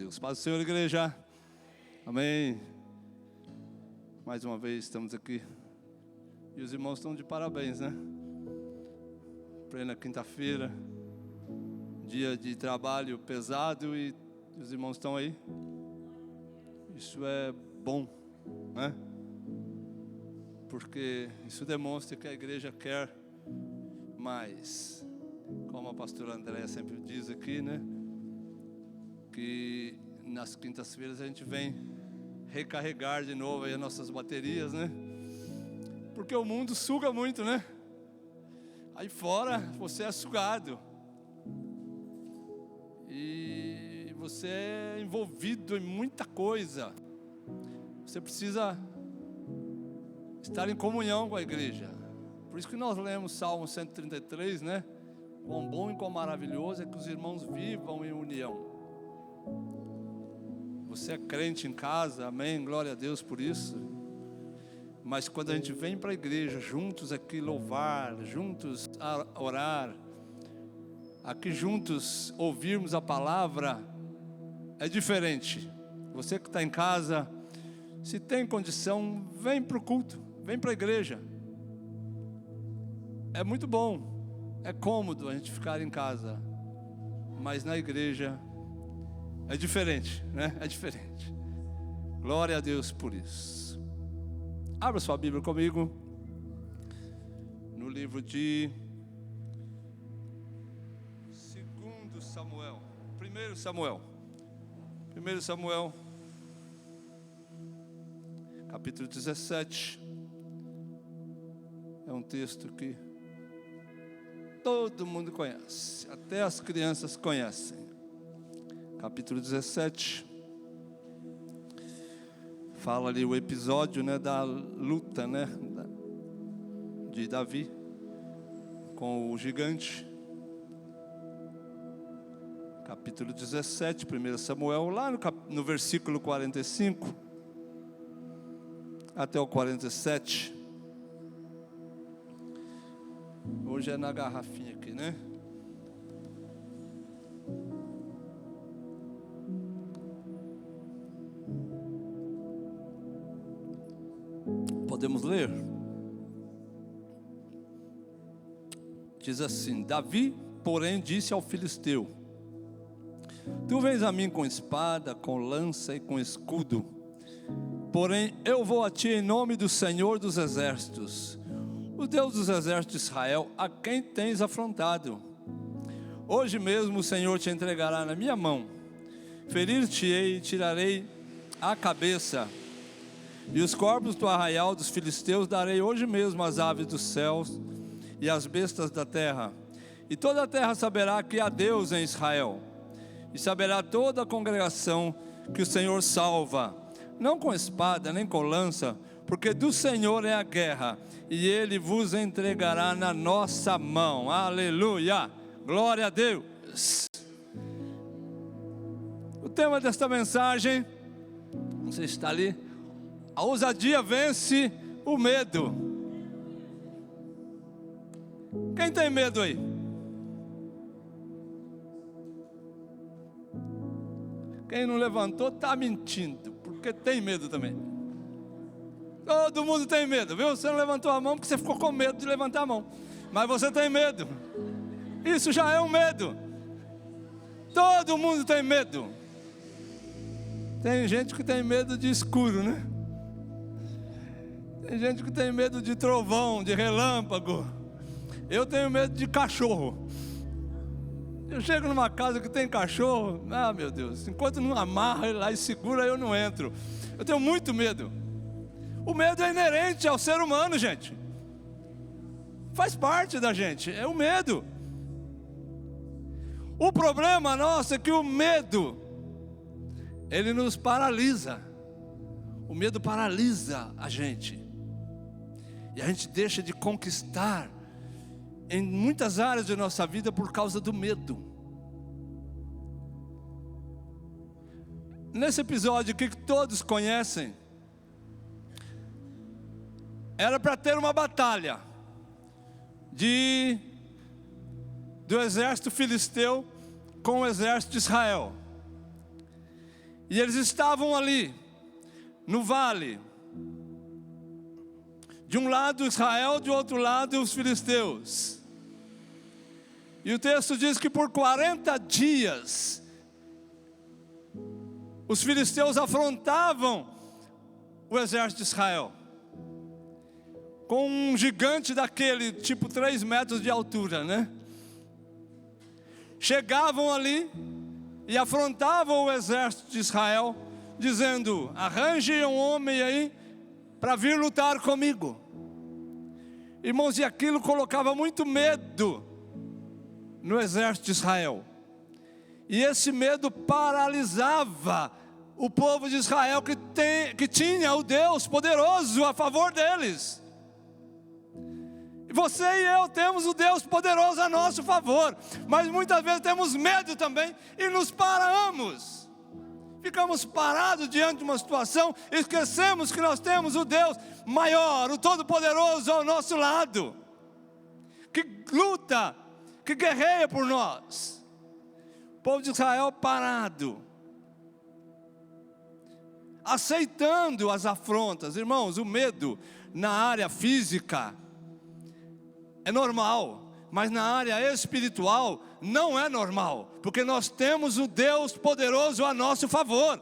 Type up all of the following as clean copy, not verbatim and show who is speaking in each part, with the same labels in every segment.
Speaker 1: Deus. Paz do Senhor, igreja. Amém. Mais uma vez estamos aqui. E os irmãos estão de parabéns, né? Plena quinta-feira. Dia de trabalho pesado e os irmãos estão aí. Isso é bom, né? Porque isso demonstra que a igreja quer mais. Como a pastora Andréia sempre diz aqui, né? Que nas quintas-feiras a gente vem recarregar de novo aí as nossas baterias, né? Porque o mundo suga muito, né? Aí fora você é sugado. E você é envolvido em muita coisa. Você precisa estar em comunhão com a igreja. Por isso que nós lemos Salmo 133, né? Quão bom e quão maravilhoso é que os irmãos vivam em união. Você é crente em casa, amém, glória a Deus por isso. Mas quando a gente vem para a igreja, juntos aqui louvar, juntos orar, aqui juntos ouvirmos a palavra, é diferente. Você que está em casa, se tem condição, vem para o culto, vem para a igreja. É muito bom, é cômodo a gente ficar em casa, mas na igreja é diferente, né? É diferente. Glória a Deus por isso. Abra sua Bíblia comigo no livro de 2 Samuel, 1 Samuel, capítulo 17. É um texto que todo mundo conhece, até as crianças conhecem. Capítulo 17. Fala ali o episódio, né, da luta, né, de Davi com o gigante. Capítulo 17, 1 Samuel, lá no versículo 45 até o 47. Hoje é na garrafinha aqui, né? Podemos ler? Diz assim: Davi, porém, disse ao filisteu: Tu vens a mim com espada, com lança e com escudo, porém eu vou a ti em nome do Senhor dos exércitos, o Deus dos exércitos de Israel, a quem tens afrontado. Hoje mesmo o Senhor te entregará na minha mão, ferir-te-ei e tirarei a cabeça, e os corpos do arraial dos filisteus darei hoje mesmo às aves dos céus e às bestas da terra. E toda a terra saberá que há Deus em Israel, e saberá toda a congregação que o Senhor salva, não com espada nem com lança, porque do Senhor é a guerra, e Ele vos entregará na nossa mão. Aleluia, glória a Deus. O tema desta mensagem, não sei se está ali: a ousadia vence o medo. Quem tem medo aí? Quem não levantou está mentindo, porque tem medo também. Todo mundo tem medo, viu? Você não levantou a mão porque você ficou com medo de levantar a mão, mas você tem medo. Isso já é um medo. Todo mundo tem medo. Tem gente que tem medo de escuro, né? Tem gente que tem medo de trovão, de relâmpago. Eu tenho medo de cachorro. Eu chego numa casa que tem cachorro, ah, meu Deus, enquanto não amarra ele lá e segura, eu não entro. Eu tenho muito medo. O medo é inerente ao ser humano, gente. Faz parte da gente, é o medo. O problema nosso é que o medo, ele nos paralisa. O medo paralisa a gente. E a gente deixa de conquistar em muitas áreas de nossa vida por causa do medo. Nesse episódio que todos conhecem, era para ter uma batalha do exército filisteu com o exército de Israel. E eles estavam ali, no vale. De um lado Israel, de outro lado os filisteus. E o texto diz que por 40 dias, os filisteus afrontavam o exército de Israel. Com um gigante daquele, tipo 3 metros de altura, né? Chegavam ali e afrontavam o exército de Israel, dizendo: arranje um homem aí para vir lutar comigo. Irmãos, e aquilo colocava muito medo no exército de Israel. E esse medo paralisava o povo de Israel, que tinha o Deus poderoso a favor deles. E você e eu temos o Deus poderoso a nosso favor, mas muitas vezes temos medo também e nos paramos. Ficamos parados diante de uma situação, esquecemos que nós temos o Deus maior, o Todo-Poderoso ao nosso lado, que luta, que guerreia por nós. O povo de Israel parado, aceitando as afrontas. Irmãos, o medo na área física é normal, mas na área espiritual não é normal, porque nós temos o Deus poderoso a nosso favor.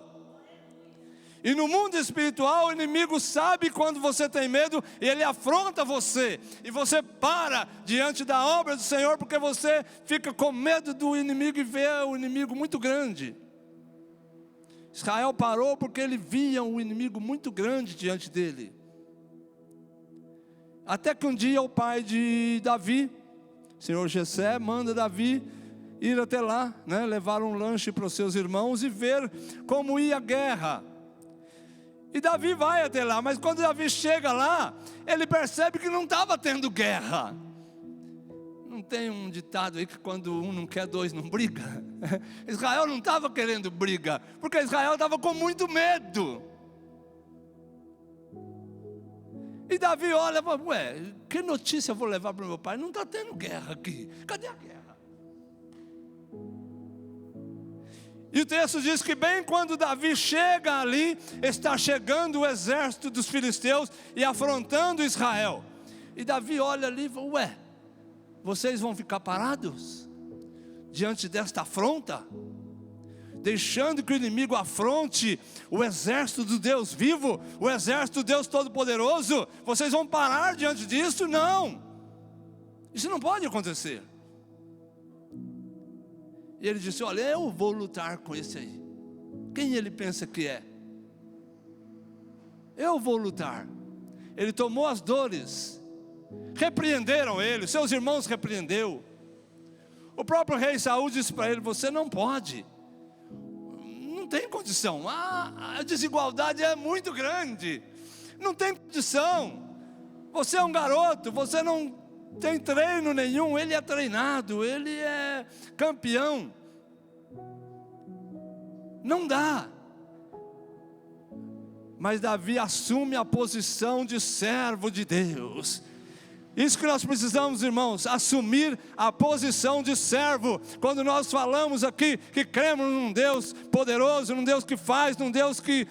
Speaker 1: E no mundo espiritual o inimigo sabe quando você tem medo, e ele afronta você, e você para diante da obra do Senhor, porque você fica com medo do inimigo e vê o inimigo muito grande. Israel parou porque ele via um inimigo muito grande diante dele. Até que um dia o pai de Davi, o senhor Jessé, manda Davi ir até lá, né, levar um lanche para os seus irmãos e ver como ia a guerra. E Davi vai até lá, mas quando Davi chega lá, ele percebe que não estava tendo guerra. Não tem um ditado aí que quando um não quer, dois não briga? Israel não estava querendo briga, porque Israel estava com muito medo. E Davi olha e fala: ué, que notícia eu vou levar para o meu pai? Não está tendo guerra aqui, cadê a guerra? E o texto diz que bem quando Davi chega ali, está chegando o exército dos filisteus e afrontando Israel. E Davi olha ali e fala: ué, vocês vão ficar parados diante desta afronta? Deixando que o inimigo afronte o exército do Deus vivo, o exército do Deus Todo-Poderoso? Vocês vão parar diante disso? Não, isso não pode acontecer. E ele disse: olha, eu vou lutar com esse aí. Quem ele pensa que é? Eu vou lutar. Ele tomou as dores, repreenderam ele, seus irmãos repreendeu. O próprio rei Saul disse para ele: você não pode, não tem condição, a desigualdade é muito grande, não tem condição, você é um garoto, você não tem treino nenhum, ele é treinado, ele é campeão, não dá. Mas Davi assume a posição de servo de Deus. Isso que nós precisamos, irmãos, assumir a posição de servo. Quando nós falamos aqui que cremos num Deus poderoso, num Deus que faz, num Deus que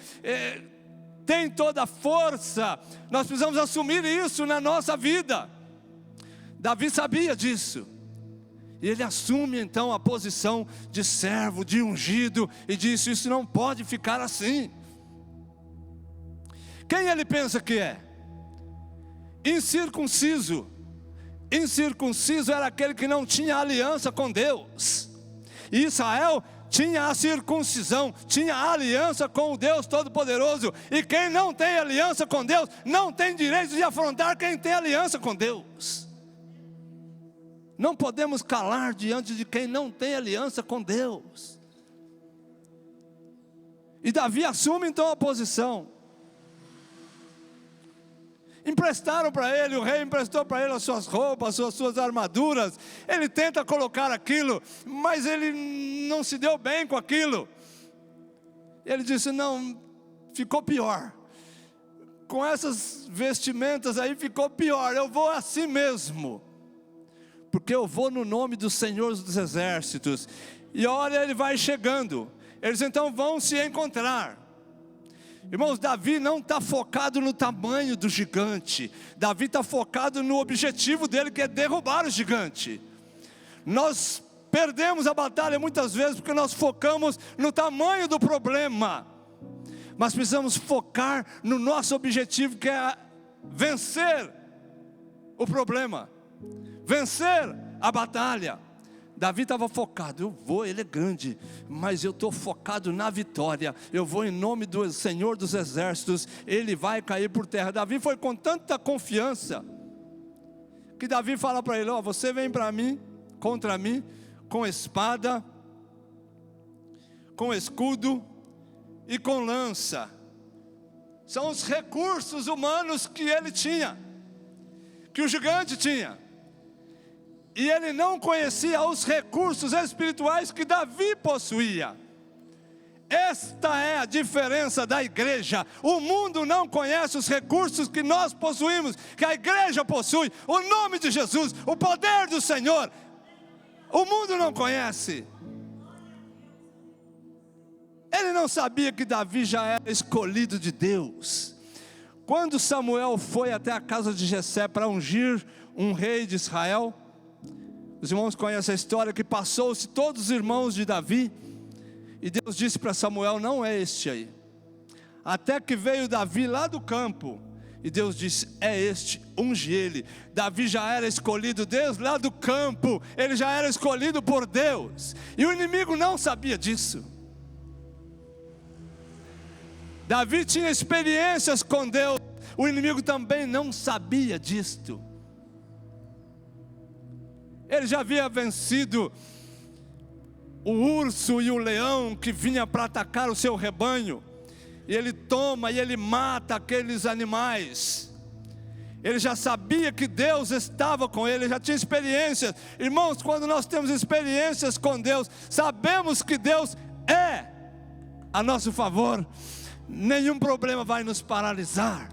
Speaker 1: tem toda a força, nós precisamos assumir isso na nossa vida. Davi sabia disso, e ele assume então a posição de servo, de ungido, e disse: isso não pode ficar assim. Quem ele pensa que é? Incircunciso. Incircunciso era aquele que não tinha aliança com Deus. E Israel tinha a circuncisão, tinha a aliança com o Deus Todo-Poderoso. E quem não tem aliança com Deus, não tem direito de afrontar quem tem aliança com Deus. Não podemos calar diante de quem não tem aliança com Deus. E Davi assume então a posição. Emprestaram para ele, o rei emprestou para ele as suas roupas, as suas armaduras. Ele tenta colocar aquilo, mas ele não se deu bem com aquilo. Ele disse: não, ficou pior. Com essas vestimentas aí ficou pior, eu vou assim mesmo, porque eu vou no nome do Senhor dos Exércitos. E olha, ele vai chegando, Eles então vão se encontrar. Irmãos, Davi não está focado no tamanho do gigante. Davi está focado no objetivo dele, que é derrubar o gigante. Nós perdemos a batalha muitas vezes porque nós focamos no tamanho do problema. Mas precisamos focar no nosso objetivo, que é vencer o problema, vencer a batalha. Davi estava focado, ele é grande, mas eu estou focado na vitória. Eu vou em nome do Senhor dos Exércitos, ele vai cair por terra. Davi foi com tanta confiança, que Davi fala para ele: você vem para mim, contra mim, com espada, com escudo e com lança. São os recursos humanos que ele tinha, que o gigante tinha. E ele não conhecia os recursos espirituais que Davi possuía. Esta é a diferença da igreja. O mundo não conhece os recursos que nós possuímos, que a igreja possui: o nome de Jesus, o poder do Senhor. O mundo não conhece. Ele não sabia que Davi já era escolhido de Deus. Quando Samuel foi até a casa de Jessé para ungir um rei de Israel, os irmãos conhecem a história, que passou-se todos os irmãos de Davi, e Deus disse para Samuel: não é este aí. Até que veio Davi lá do campo, e Deus disse: é este, unge ele. Davi já era escolhido desde lá do campo, ele já era escolhido por Deus, e o inimigo não sabia disso. Davi tinha experiências com Deus, o inimigo também não sabia disto. Ele já havia vencido o urso e o leão que vinha para atacar o seu rebanho, e ele toma e ele mata aqueles animais. Ele já sabia que Deus estava com ele, já tinha experiências. Irmãos, quando nós temos experiências com Deus, sabemos que Deus é a nosso favor, nenhum problema vai nos paralisar.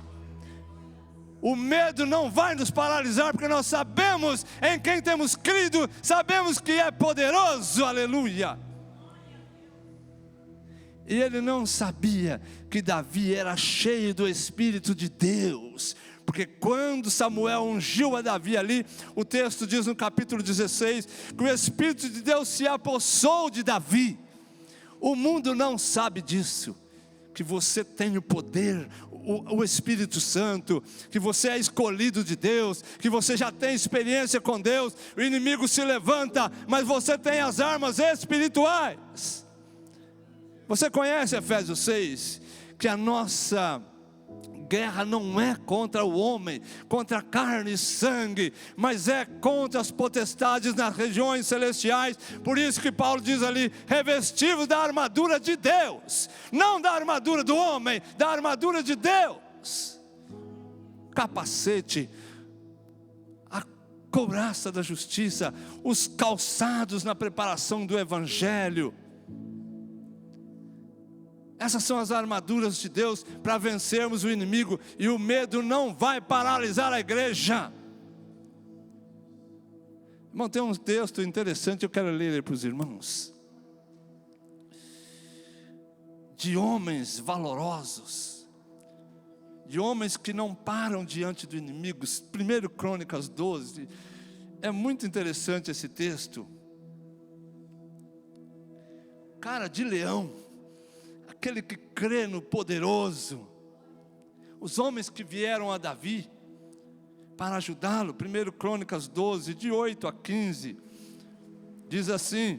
Speaker 1: O medo não vai nos paralisar, porque nós sabemos em quem temos crido, sabemos que é poderoso, aleluia. E ele não sabia que Davi era cheio do Espírito de Deus, porque quando Samuel ungiu a Davi ali, o texto diz no capítulo 16, que o Espírito de Deus se apossou de Davi. O mundo não sabe disso, que você tem o poder, o Espírito Santo, que você é escolhido de Deus, que você já tem experiência com Deus. O inimigo se levanta, mas você tem as armas espirituais. Você conhece Efésios 6, que a nossa guerra não é contra o homem, contra carne e sangue, mas é contra as potestades nas regiões celestiais. Por isso que Paulo diz ali: revestivos da armadura de Deus, não da armadura do homem, da armadura de Deus. Capacete, a couraça da justiça, os calçados na preparação do evangelho. Essas são as armaduras de Deus para vencermos o inimigo, e o medo não vai paralisar a igreja. Irmão, tem um texto interessante, eu quero ler ele para os irmãos, de homens valorosos, de homens que não param diante do inimigo. 1 Crônicas 12, é muito interessante esse texto. Cara de leão, aquele que crê no poderoso. Os homens que vieram a Davi para ajudá-lo. 1 Crônicas 12, de 8 a 15, diz assim: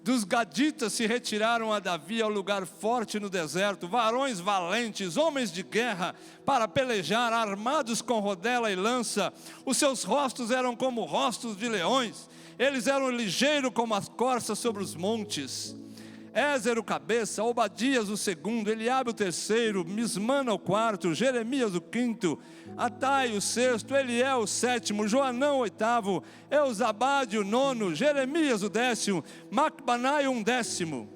Speaker 1: dos gaditas se retiraram a Davi ao lugar forte no deserto, varões valentes, homens de guerra, para pelejar, armados com rodela e lança. Os seus rostos eram como rostos de leões, eles eram ligeiros como as corças sobre os montes. Ézer o cabeça, Obadias o segundo, Eliabe o terceiro, Mismana o quarto, Jeremias o quinto, Atai o sexto, Eliel o sétimo, Joanão o oitavo, Euzabade o nono, Jeremias o décimo, Macbanai o 10º.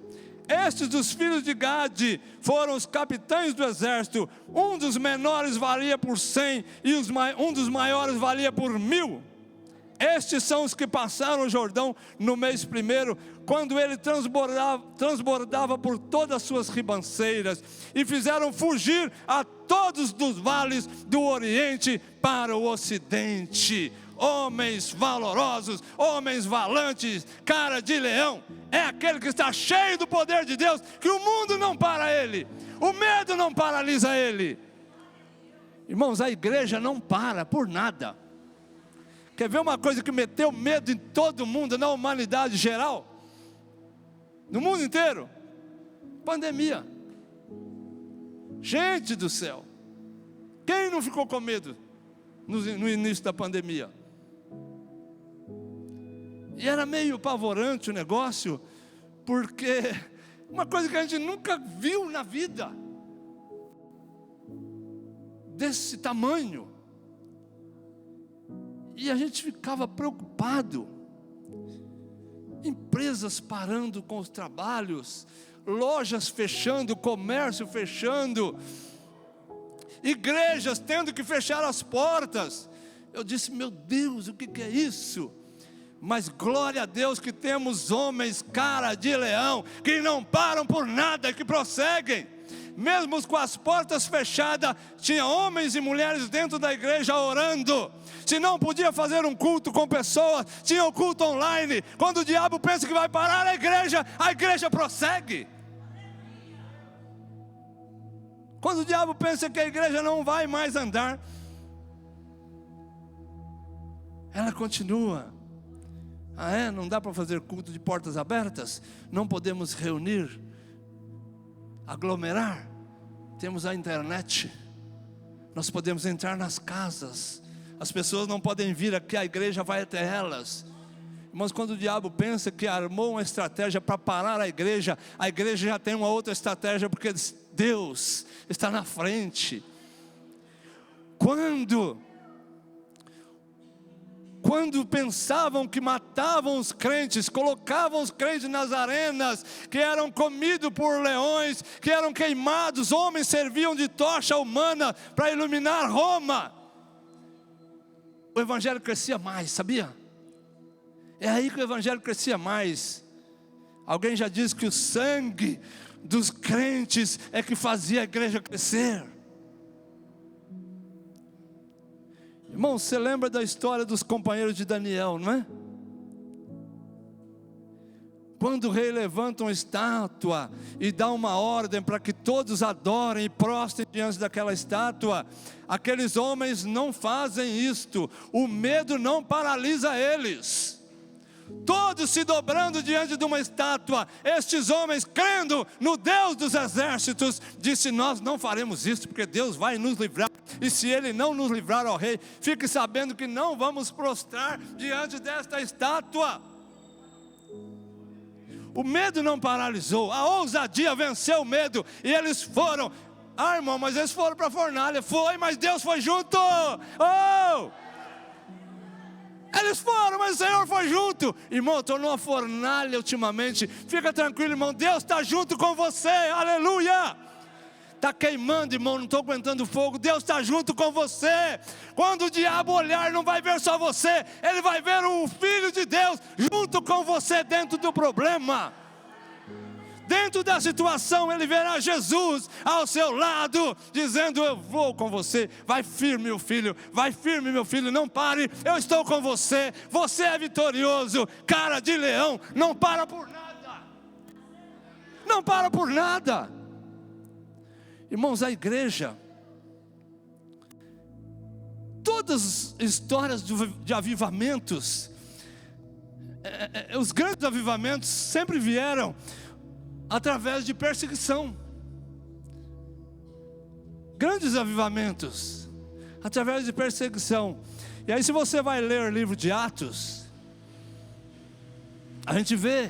Speaker 1: Estes dos filhos de Gade foram os capitães do exército. Um dos menores valia por 100 e um dos maiores valia por 1000. Estes são os que passaram o Jordão no mês primeiro, quando ele transbordava por todas as suas ribanceiras, e fizeram fugir a todos dos vales do Oriente para o Ocidente. Homens valorosos, homens valantes, cara de leão, é aquele que está cheio do poder de Deus, que o mundo não para ele, o medo não paralisa ele. Irmãos, a igreja não para por nada. Quer ver uma coisa que meteu medo em todo mundo, na humanidade geral? No mundo inteiro? Pandemia. Gente do céu, quem não ficou com medo no início da pandemia? E era meio apavorante o negócio, porque uma coisa que a gente nunca viu na vida, desse tamanho. E a gente ficava preocupado, empresas parando com os trabalhos, lojas fechando, comércio fechando, igrejas tendo que fechar as portas. Eu disse, meu Deus, o que é isso? Mas glória a Deus que temos homens cara de leão, que não param por nada, que prosseguem. Mesmo com as portas fechadas, tinha homens e mulheres dentro da igreja orando. Se não podia fazer um culto com pessoas, tinha o culto online. Quando o diabo pensa que vai parar a igreja prossegue. Quando o diabo pensa que a igreja não vai mais andar, ela continua. Não dá para fazer culto de portas abertas? Não podemos reunir, aglomerar? Temos a internet, nós podemos entrar nas casas, as pessoas não podem vir aqui, a igreja vai até elas. Mas quando o diabo pensa que armou uma estratégia para parar a igreja já tem uma outra estratégia, porque Deus está na frente. Quando pensavam que matavam os crentes, colocavam os crentes nas arenas, que eram comidos por leões, que eram queimados, homens serviam de tocha humana para iluminar Roma, o evangelho crescia mais, sabia? É aí que o evangelho crescia mais. Alguém já disse que o sangue dos crentes é que fazia a igreja crescer. Irmão, você lembra da história dos companheiros de Daniel, não é? Quando o rei levanta uma estátua e dá uma ordem para que todos adorem e prostrem diante daquela estátua, aqueles homens não fazem isto, o medo não paralisa eles. Todos se dobrando diante de uma estátua, estes homens crendo no Deus dos exércitos, disse, nós não faremos isso, porque Deus vai nos livrar, e se Ele não nos livrar, ó rei, fique sabendo que não vamos prostrar diante desta estátua. O medo não paralisou, a ousadia venceu o medo, e eles foram. Irmão, mas eles foram para a fornalha. Foi, mas Deus foi junto. Eles foram, mas o Senhor foi junto. Irmão, estou numa fornalha ultimamente. Fica tranquilo, irmão, Deus está junto com você, aleluia. Está queimando, irmão, não estou aguentando fogo. Deus está junto com você. Quando o diabo olhar, não vai ver só você, ele vai ver o Filho de Deus junto com você dentro do problema. Dentro da situação, ele verá Jesus ao seu lado, dizendo, eu vou com você. Vai firme, meu filho, vai firme, meu filho, não pare, eu estou com você. Você é vitorioso, cara de leão, não para por nada. Não para por nada. Irmãos, a igreja, todas as histórias de avivamentos, os grandes avivamentos sempre vieram através de perseguição. Grandes avivamentos através de perseguição. E aí, se você vai ler o livro de Atos, a gente vê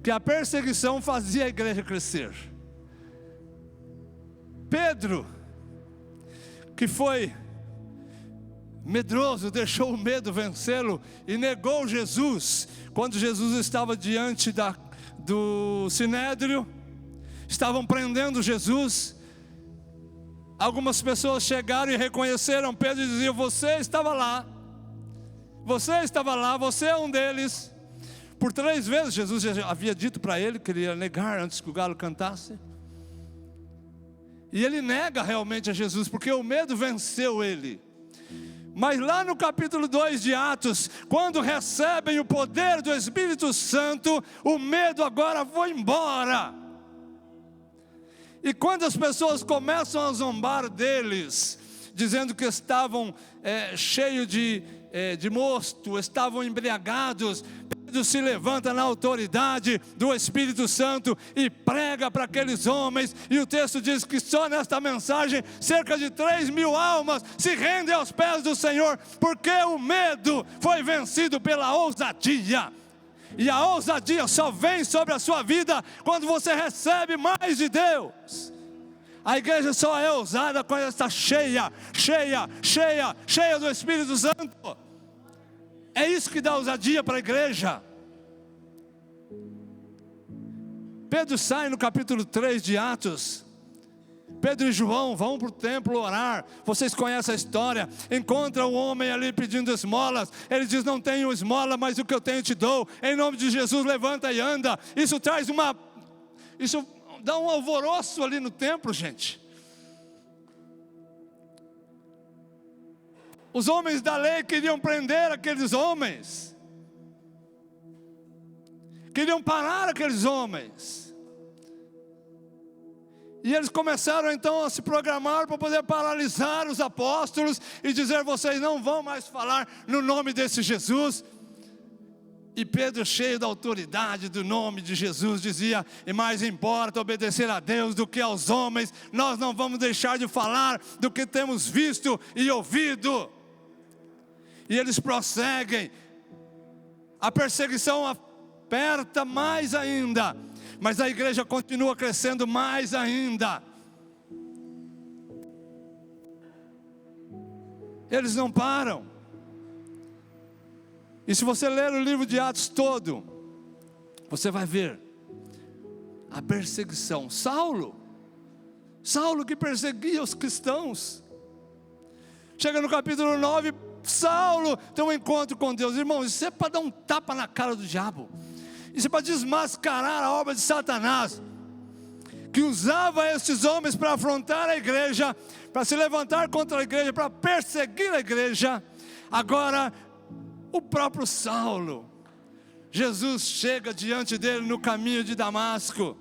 Speaker 1: que a perseguição fazia a igreja crescer. Pedro, que foi medroso, deixou o medo vencê-lo e negou Jesus. Quando Jesus estava diante do Sinédrio, estavam prendendo Jesus, Algumas pessoas chegaram e reconheceram Pedro e diziam: você estava lá, você estava lá, você é um deles. Por 3 vezes Jesus já havia dito para ele que ele ia negar antes que o galo cantasse. E ele nega realmente a Jesus, porque o medo venceu ele. Mas lá no capítulo 2 de Atos, quando recebem o poder do Espírito Santo, o medo agora foi embora. E quando as pessoas começam a zombar deles, dizendo que estavam cheios de mosto, estavam embriagados, Pedro se levanta na autoridade do Espírito Santo e prega para aqueles homens, e o texto diz que só nesta mensagem cerca de 3.000 almas se rendem aos pés do Senhor, porque o medo foi vencido pela ousadia. E a ousadia só vem sobre a sua vida quando você recebe mais de Deus. A igreja só é ousada quando ela está cheia do Espírito Santo. É isso que dá ousadia para a igreja. Pedro sai no capítulo 3 de Atos. Pedro e João vão para o templo orar. Vocês conhecem a história. Encontra um homem ali pedindo esmolas. Ele diz: não tenho esmola, mas o que eu tenho te dou. Em nome de Jesus, levanta e anda. Isso dá um alvoroço ali no templo, gente. Os homens da lei queriam prender aqueles homens, queriam parar aqueles homens. E eles começaram então a se programar para poder paralisar os apóstolos e dizer: vocês não vão mais falar no nome desse Jesus. E Pedro, cheio da autoridade do nome de Jesus, dizia: e mais importa obedecer a Deus do que aos homens. Nós não vamos deixar de falar do que temos visto e ouvido. E eles prosseguem. A perseguição aperta mais ainda, mas a igreja continua crescendo mais ainda. Eles não param. E se você ler o livro de Atos todo, você vai ver a perseguição. Saulo que perseguia os cristãos. Chega no capítulo 9, Saulo tem um encontro com Deus. Irmãos, isso é para dar um tapa na cara do diabo. Isso é para desmascarar a obra de Satanás, que usava esses homens para afrontar a igreja, para se levantar contra a igreja, para perseguir a igreja. Agora, o próprio Saulo, Jesus chega diante dele no caminho de Damasco,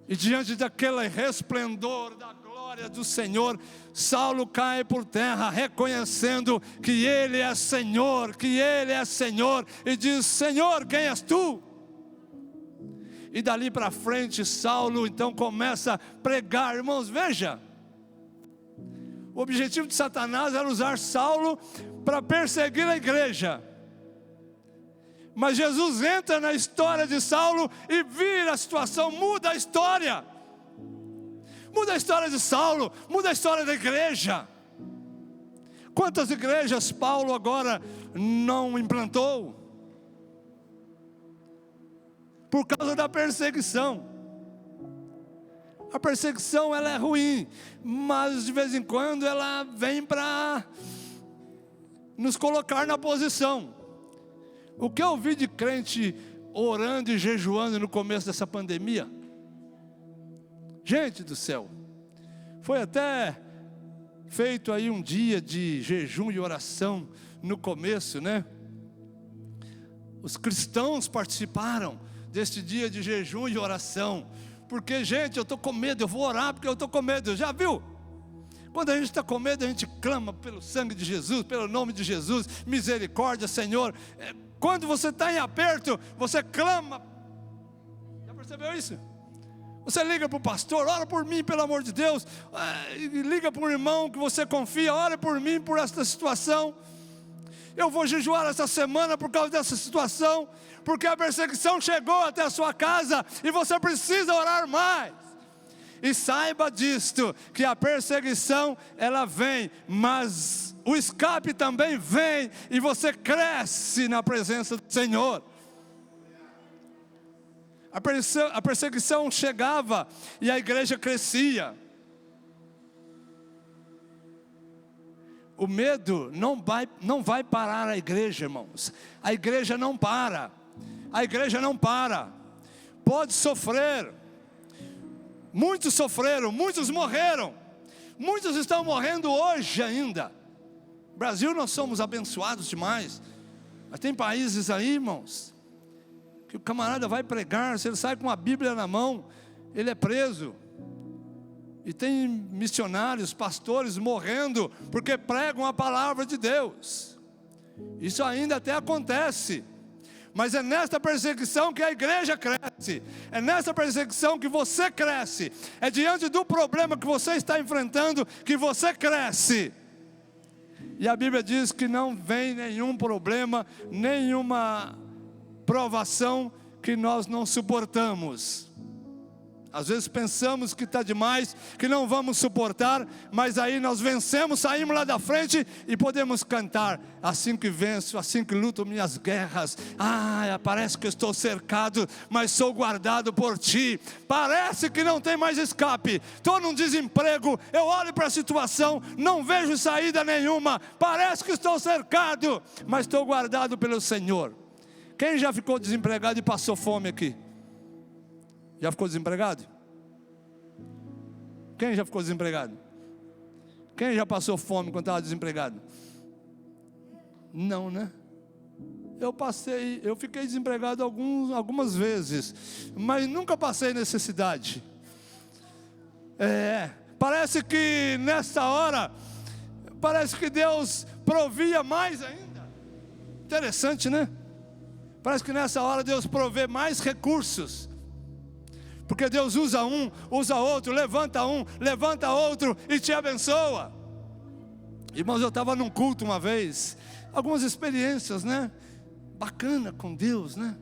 Speaker 1: e diante daquele resplendor da glória do Senhor, Saulo cai por terra, reconhecendo que Ele é Senhor, e diz: Senhor, quem és tu? E dali para frente, Saulo então começa a pregar. Irmãos, veja, o objetivo de Satanás era usar Saulo para perseguir a igreja. Mas Jesus entra na história de Saulo e vira a situação, muda a história. Muda a história de Saulo, muda a história da igreja. Quantas igrejas Paulo agora não implantou? Por causa da perseguição. A perseguição, ela é ruim, mas de vez em quando ela vem para nos colocar na posição. O que eu vi de crente orando e jejuando no começo dessa pandemia, gente do céu, foi até feito aí um dia de jejum e oração no começo, né? Os cristãos participaram deste dia de jejum e oração, porque, gente, eu estou com medo, eu vou orar porque eu estou com medo. Já viu? Quando a gente está com medo, a gente clama pelo sangue de Jesus, pelo nome de Jesus, misericórdia, Senhor. Quando você está em aperto, você clama. Já percebeu isso? Você liga para o pastor: ora por mim, pelo amor de Deus. Liga para um irmão que você confia: ora por mim, por esta situação. Eu vou jejuar essa semana por causa dessa situação, porque a perseguição chegou até a sua casa e você precisa orar mais. E saiba disto, que a perseguição, ela vem, mas o escape também vem, e você cresce na presença do Senhor. A perseguição chegava e a igreja crescia. O medo não vai parar a igreja, irmãos. A igreja não para. A igreja não para. Pode sofrer. Muitos sofreram, muitos morreram. Muitos estão morrendo hoje ainda. Brasil, nós somos abençoados demais. Mas tem países aí, irmãos, que o camarada vai pregar, se ele sai com a Bíblia na mão, ele é preso. E tem missionários, pastores morrendo porque pregam a palavra de Deus. Isso ainda até acontece. Mas é nesta perseguição que a igreja cresce. É nesta perseguição que você cresce. É diante do problema que você está enfrentando que você cresce. E a Bíblia diz que não vem nenhum problema, nenhuma provação que nós não suportamos. Às vezes pensamos que está demais, que não vamos suportar, mas aí nós vencemos, saímos lá da frente e podemos cantar: assim que venço, assim que luto minhas guerras. Parece que estou cercado, mas sou guardado por ti. Parece que não tem mais escape, estou num desemprego, eu olho para a situação, não vejo saída nenhuma. Parece que estou cercado, mas estou guardado pelo Senhor. Quem já ficou desempregado e passou fome aqui? Já ficou desempregado? Quem já ficou desempregado? Quem já passou fome quando estava desempregado? Não, né? Eu fiquei desempregado algumas vezes, mas nunca passei necessidade. Parece que nessa hora, parece que Deus provia mais ainda. Interessante, né? Parece que nessa hora Deus provê mais recursos. Porque Deus usa um, usa outro, levanta outro e te abençoa. Irmãos, eu estava num culto uma vez, algumas experiências, né? Bacana com Deus, né?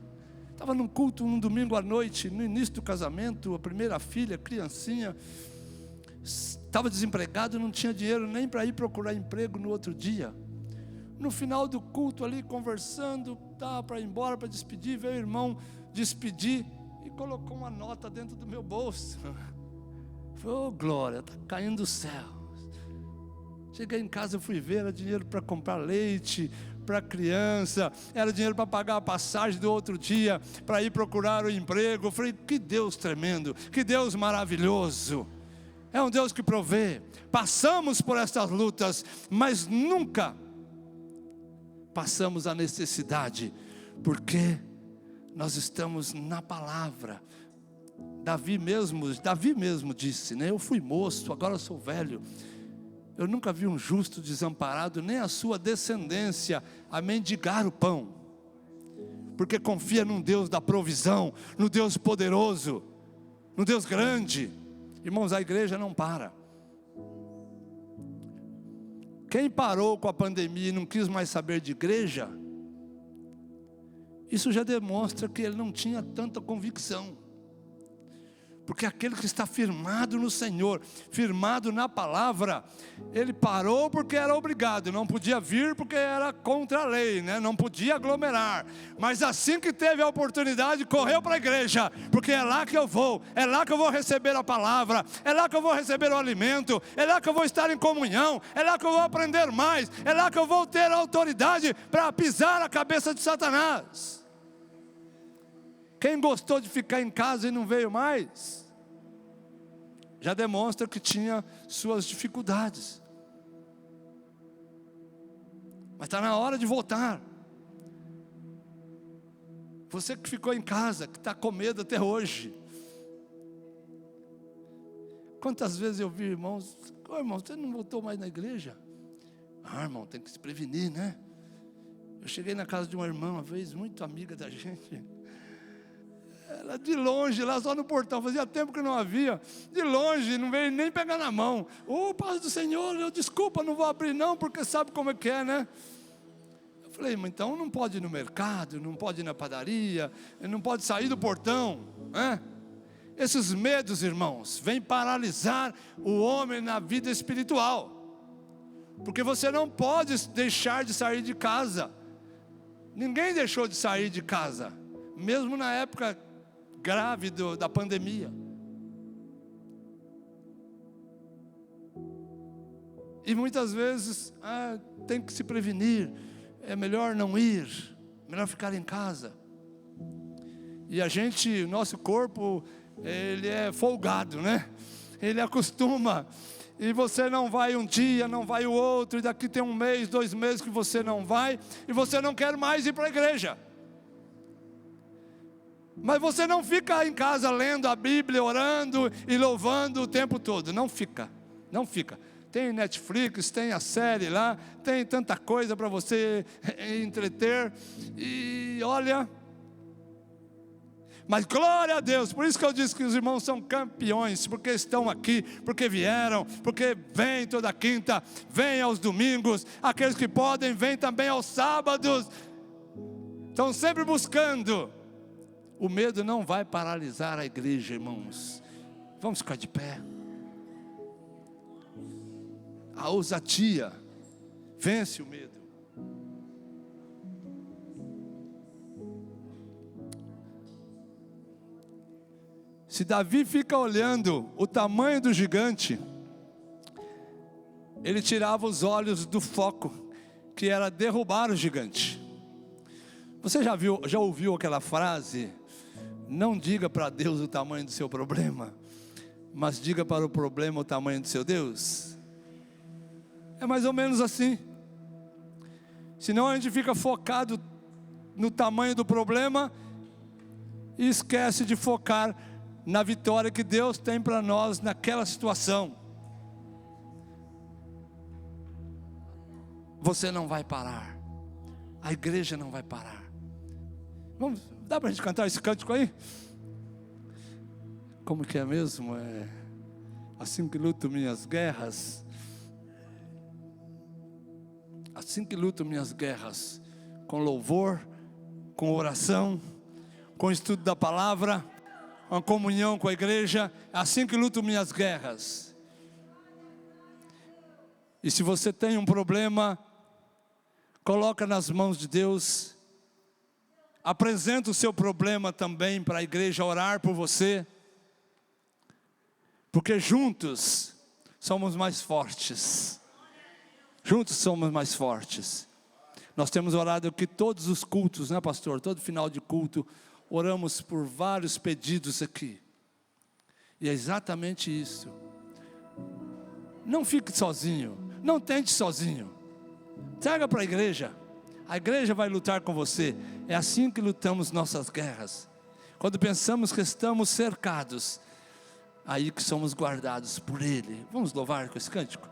Speaker 1: Estava num culto um domingo à noite, no início do casamento, a primeira filha, criancinha, estava desempregado, não tinha dinheiro nem para ir procurar emprego no outro dia. No final do culto ali, conversando, estava para ir embora, para despedir, veio o irmão despedir e colocou uma nota dentro do meu bolso. Falei: glória, está caindo do céu. Cheguei em casa, eu fui ver, era dinheiro para comprar leite para a criança, era dinheiro para pagar a passagem do outro dia, para ir procurar o emprego. Eu falei: que Deus tremendo, que Deus maravilhoso. É um Deus que provê. Passamos por estas lutas, mas nunca passamos a necessidade, porque nós estamos na palavra. Davi mesmo disse, né? Eu fui moço, agora sou velho. Eu nunca vi um justo desamparado, nem a sua descendência a mendigar o pão. Porque confia num Deus da provisão, no Deus poderoso, no Deus grande. Irmãos, a igreja não para. Quem parou com a pandemia e não quis mais saber de igreja, isso já demonstra que ele não tinha tanta convicção. Porque aquele que está firmado no Senhor, firmado na palavra, ele parou porque era obrigado, não podia vir porque era contra a lei, né? Não podia aglomerar. Mas assim que teve a oportunidade, correu para a igreja, porque é lá que eu vou receber a palavra, é lá que eu vou receber o alimento, é lá que eu vou estar em comunhão, é lá que eu vou aprender mais, é lá que eu vou ter autoridade para pisar a cabeça de Satanás. Quem gostou de ficar em casa e não veio mais, já demonstra que tinha suas dificuldades. Mas está na hora de voltar. Você que ficou em casa, que está com medo até hoje. Quantas vezes eu vi irmãos: irmão, você não voltou mais na igreja? Irmão, tem que se prevenir, né? Eu cheguei na casa de uma irmã uma vez, muito amiga da gente. Ela de longe, lá só no portão, fazia tempo que não havia, de longe, não veio nem pegar na mão. Paz do Senhor, desculpa, não vou abrir não, porque sabe como é que é, né? Eu falei: mas então não pode ir no mercado, não pode ir na padaria, não pode sair do portão, né? Esses medos, irmãos, vêm paralisar o homem na vida espiritual, porque você não pode deixar de sair de casa. Ninguém deixou de sair de casa, mesmo na época grave da pandemia. E muitas vezes tem que se prevenir, é melhor não ir, melhor ficar em casa. E o nosso corpo, ele é folgado, né? Ele acostuma, e você não vai um dia, não vai o outro, e daqui tem 1 mês, 2 meses que você não vai, e você não quer mais ir para a igreja. Mas você não fica em casa lendo a Bíblia, orando e louvando o tempo todo, não fica. Tem Netflix, tem a série lá, tem tanta coisa para você entreter, e olha, mas glória a Deus, por isso que eu disse que os irmãos são campeões, porque estão aqui, porque vieram, porque vêm toda quinta, vêm aos domingos, aqueles que podem, vêm também aos sábados, estão sempre buscando. O medo não vai paralisar a igreja, irmãos. Vamos ficar de pé. A ousadia vence o medo. Se Davi fica olhando o tamanho do gigante, ele tirava os olhos do foco, que era derrubar o gigante. Você já ouviu aquela frase? Não diga para Deus o tamanho do seu problema, mas diga para o problema o tamanho do seu Deus. É mais ou menos assim. Senão a gente fica focado no tamanho do problema e esquece de focar na vitória que Deus tem para nós naquela situação. Você não vai parar, a igreja não vai parar. Dá para a gente cantar esse cântico aí? Como que é mesmo? Assim que luto minhas guerras, assim que luto minhas guerras, com louvor, com oração, com estudo da palavra, com comunhão com a igreja, assim que luto minhas guerras. E se você tem um problema, coloca nas mãos de Deus, apresenta o seu problema também para a igreja orar por você, porque juntos somos mais fortes. Juntos somos mais fortes. Nós temos orado aqui todos os cultos, né, pastor? Todo final de culto, oramos por vários pedidos aqui. E é exatamente isso. Não fique sozinho, não tente sozinho. Traga para a igreja vai lutar com você. É assim que lutamos nossas guerras. Quando pensamos que estamos cercados, aí que somos guardados por Ele. Vamos louvar com esse cântico?